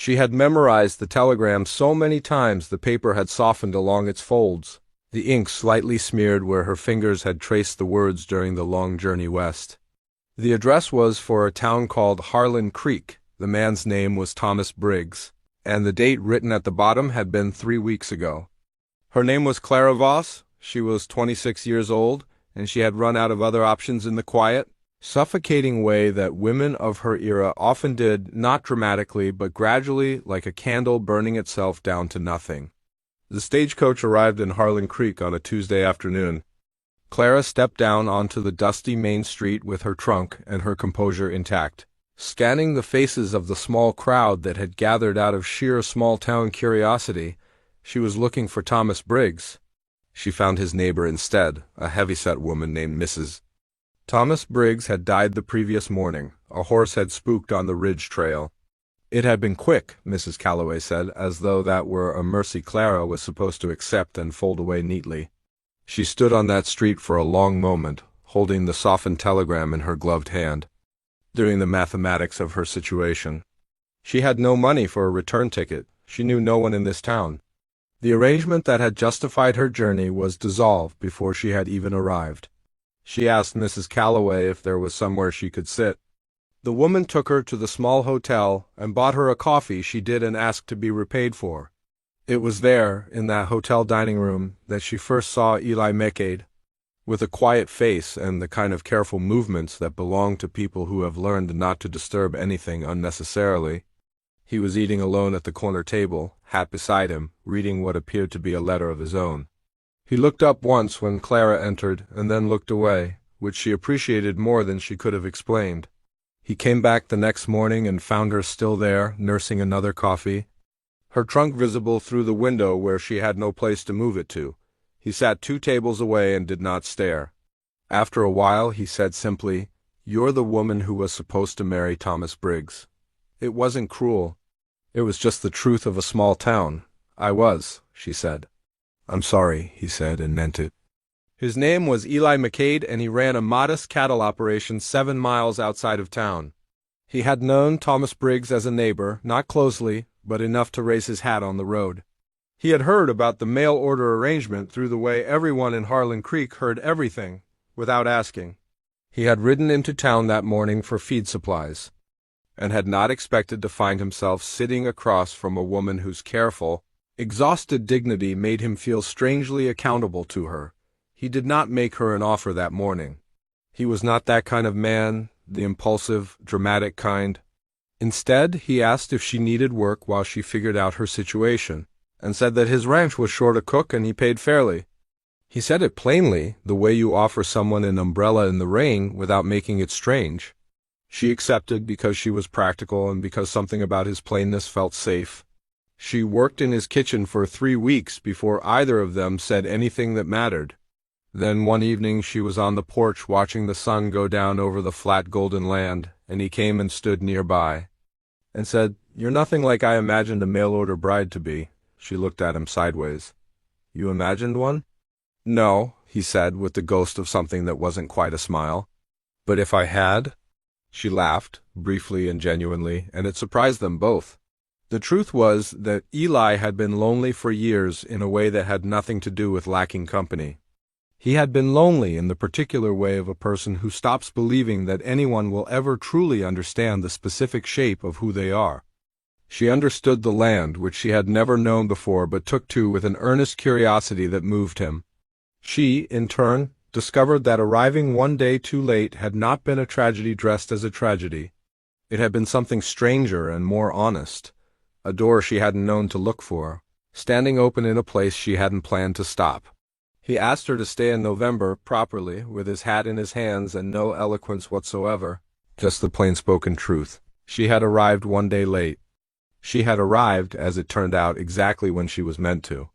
She had memorized the telegram so many times the paper had softened along its folds, the ink slightly smeared where her fingers had traced the words during the long journey west. The address was for a town called Harlan Creek. The man's name was Thomas Briggs, and the date written at the bottom had been 3 weeks ago. Her name was Clara Voss. She was 26 years old, and she had run out of other options in the quiet, suffocating way that women of her era often did, not dramatically, but gradually, like a candle burning itself down to nothing. The stagecoach arrived in Harlan Creek on a Tuesday afternoon. Clara stepped down onto the dusty main street with her trunk and her composure intact. Scanning the faces of the small crowd that had gathered out of sheer small-town curiosity, she was looking for Thomas Briggs. She found his neighbor instead, a heavy-set woman named Mrs. Thomas Briggs had died the previous morning. A horse had spooked on the ridge trail. It had been quick, Mrs. Calloway said, as though that were a mercy Clara was supposed to accept and fold away neatly. She stood on that street for a long moment, holding the softened telegram in her gloved hand, doing the mathematics of her situation. She had no money for a return ticket. She knew no one in this town. The arrangement that had justified her journey was dissolved before she had even arrived. She asked Mrs. Calloway if there was somewhere she could sit. The woman took her to the small hotel and bought her a coffee she did and asked to be repaid for. It was there, in that hotel dining room, that she first saw Eli McCade. With a quiet face and the kind of careful movements that belong to people who have learned not to disturb anything unnecessarily, he was eating alone at the corner table, hat beside him, reading what appeared to be a letter of his own. He looked up once when Clara entered, and then looked away, which she appreciated more than she could have explained. He came back the next morning and found her still there, nursing another coffee, her trunk visible through the window where she had no place to move it to. He sat 2 tables away and did not stare. After a while he said simply, "You're the woman who was supposed to marry Thomas Briggs." It wasn't cruel. It was just the truth of a small town. "I was," she said. "I'm sorry," he said, and meant it. His name was Eli McCade, and he ran a modest cattle operation 7 miles outside of town. He had known Thomas Briggs as a neighbor, not closely, but enough to raise his hat on the road. He had heard about the mail-order arrangement through the way everyone in Harlan Creek heard everything, without asking. He had ridden into town that morning for feed supplies, and had not expected to find himself sitting across from a woman whose careful, exhausted dignity made him feel strangely accountable to her. He did not make her an offer that morning. He was not that kind of man, the impulsive, dramatic kind. Instead, he asked if she needed work while she figured out her situation, and said that his ranch was short a cook and he paid fairly. He said it plainly, the way you offer someone an umbrella in the rain without making it strange. She accepted because she was practical and because something about his plainness felt safe. She worked in his kitchen for 3 weeks before either of them said anything that mattered. Then one evening she was on the porch watching the sun go down over the flat golden land, and he came and stood nearby, and said, "You're nothing like I imagined a mail-order bride to be." She looked at him sideways. "You imagined one?" "No," he said, with the ghost of something that wasn't quite a smile. "But if I had?" She laughed, briefly and genuinely, and it surprised them both. The truth was that Eli had been lonely for years in a way that had nothing to do with lacking company. He had been lonely in the particular way of a person who stops believing that anyone will ever truly understand the specific shape of who they are. She understood the land, which she had never known before but took to with an earnest curiosity that moved him. She, in turn, discovered that arriving one day too late had not been a tragedy dressed as a tragedy. It had been something stranger and more honest, a door she hadn't known to look for, standing open in a place she hadn't planned to stop. He asked her to stay in November, properly, with his hat in his hands and no eloquence whatsoever, just the plain-spoken truth. She had arrived one day late. She had arrived, as it turned out, exactly when she was meant to.